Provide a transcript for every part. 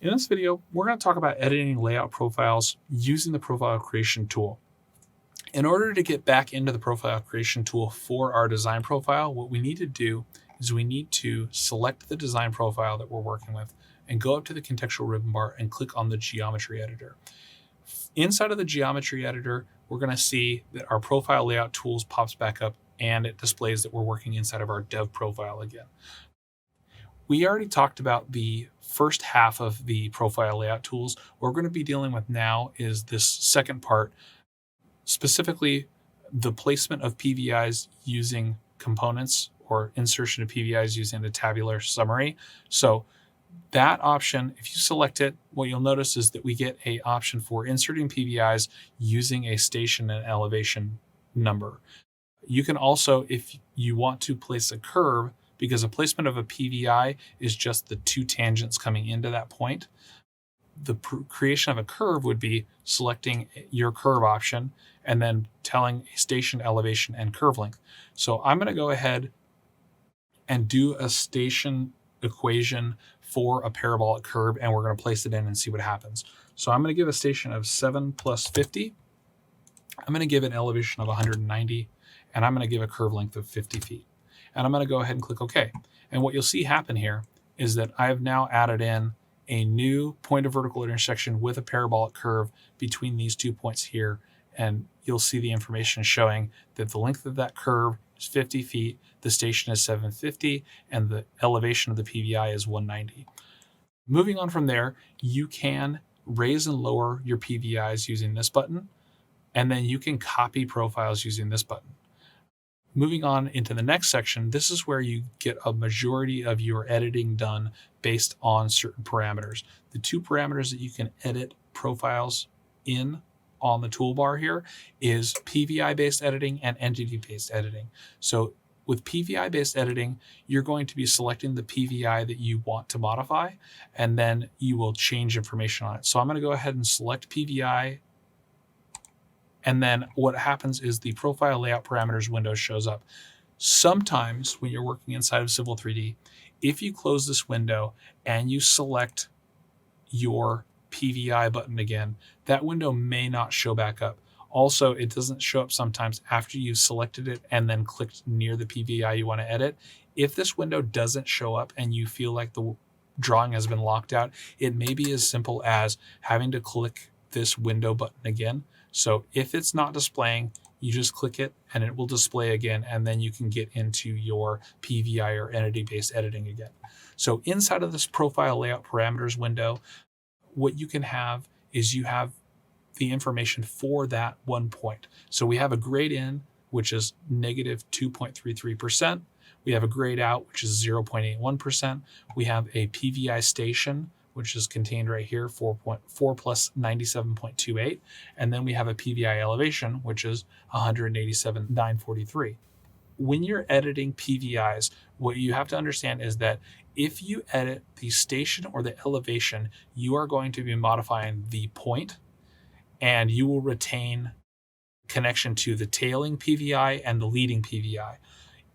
In this video, we're going to talk about editing layout profiles using the profile creation tool. In order to get back into the profile creation tool for our design profile, what we need to do is we need to select the design profile that we're working with and go up to the contextual ribbon bar and click on the geometry editor. Inside of the geometry editor, we're going to see that our profile layout tools pops back up and it displays that we're working inside of our dev profile again. We already talked about the first half of the profile layout tools. What we're going to be dealing with now is this second part, specifically the placement of PVIs using components or insertion of PVIs using the tabular summary. So that option, if you select it, what you'll notice is that we get an option for inserting PVIs using a station and elevation number. You can also, if you want to place a curve, because a placement of a PVI is just the two tangents coming into that point, the creation of a curve would be selecting your curve option and then telling a station elevation and curve length. So I'm going to go ahead and do a station equation for a parabolic curve, and we're going to place it in and see what happens. So I'm going to give a station of 7 plus 50. I'm going to give an elevation of 190, and I'm going to give a curve length of 50 feet. And I'm going to go ahead and click OK. And what you'll see happen here is that I have now added in a new point of vertical intersection with a parabolic curve between these 2 points here. And you'll see the information showing that the length of that curve is 50 feet, the station is 750, and the elevation of the PVI is 190. Moving on from there, you can raise and lower your PVIs using this button, and then you can copy profiles using this button. Moving on into the next section, this is where you get a majority of your editing done based on certain parameters. The two parameters that you can edit profiles in on the toolbar here is PVI-based editing and entity-based editing. So with PVI-based editing, you're going to be selecting the PVI that you want to modify, and then you will change information on it. So I'm going to go ahead and select PVI. And then what happens is the profile layout parameters window shows up. Sometimes when you're working inside of Civil 3D, if you close this window and you select your PVI button again, that window may not show back up. Also, it doesn't show up sometimes after you've selected it and then clicked near the PVI you want to edit. If this window doesn't show up and you feel like the drawing has been locked out, it may be as simple as having to click this window button again. So if it's not displaying, you just click it and it will display again, and then you can get into your PVI or entity-based editing again. So inside of this profile layout parameters window, what you can have is you have the information for that one point. So we have a grade in, which is negative 2.33%. We have a grade out, which is 0.81%. We have a PVI station, which is contained right here, 4.4 plus 97.28. And then we have a PVI elevation, which is 187,943. When you're editing PVIs, what you have to understand is that if you edit the station or the elevation, you are going to be modifying the point, and you will retain connection to the tailing PVI and the leading PVI.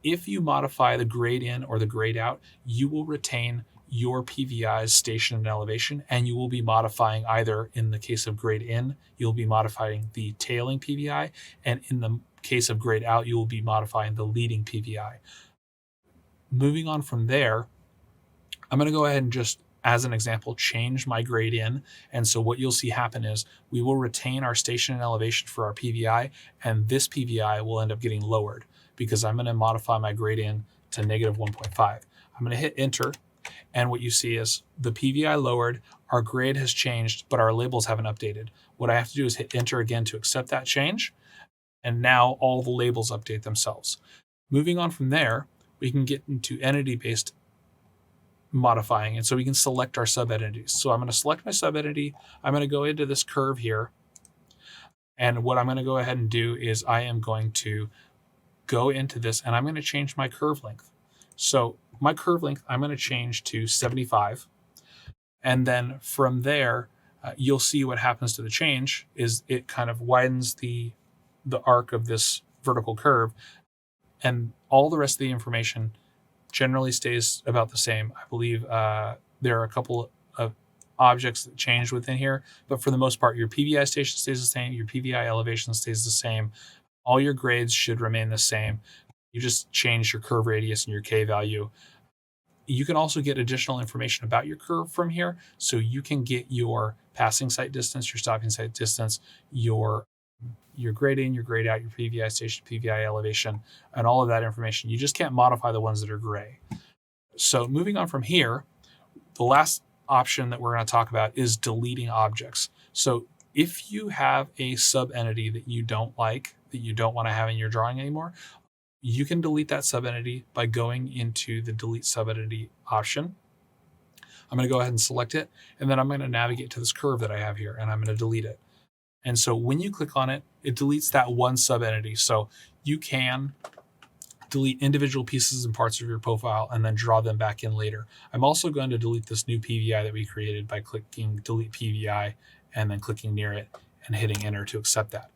If you modify the grade in or the grade out, you will retain your PVI's station and elevation, and you will be modifying either, in the case of grade in, you'll be modifying the tailing PVI, and in the case of grade out, you will be modifying the leading PVI. Moving on from there, I'm going to go ahead and just, as an example, change my grade in. And so what you'll see happen is we will retain our station and elevation for our PVI, and this PVI will end up getting lowered because I'm going to modify my grade in to negative 1.5. I'm going to hit enter. And what you see is the PVI lowered, our grade has changed, but our labels haven't updated. What I have to do is hit enter again to accept that change. And now all the labels update themselves. Moving on from there, we can get into entity-based modifying. And so we can select our sub-entities. So I'm going to select my sub-entity. I'm going to go into this curve here. And what I'm going to go ahead and do is I am going to go into this and I'm going to change my curve length. So my curve length, I'm going to change to 75. And then from there, you'll see what happens to the change is it kind of widens the arc of this vertical curve, and all the rest of the information generally stays about the same. I believe there are a couple of objects that change within here, but for the most part, your PVI station stays the same, your PVI elevation stays the same, all your grades should remain the same. You just change your curve radius and your K value. You can also get additional information about your curve from here. So you can get your passing site distance, your stopping site distance, your grade in, your grade out, your PVI station, PVI elevation, and all of that information. You just can't modify the ones that are gray. So moving on from here, the last option that we're going to talk about is deleting objects. So if you have a sub-entity that you don't like, that you don't want to have in your drawing anymore, you can delete that sub-entity by going into the delete sub-entity option. I'm going to go ahead and select it, and then I'm going to navigate to this curve that I have here, and I'm going to delete it. And so when you click on it, it deletes that one sub-entity. So you can delete individual pieces and parts of your profile and then draw them back in later. I'm also going to delete this new PVI that we created by clicking delete PVI and then clicking near it and hitting enter to accept that.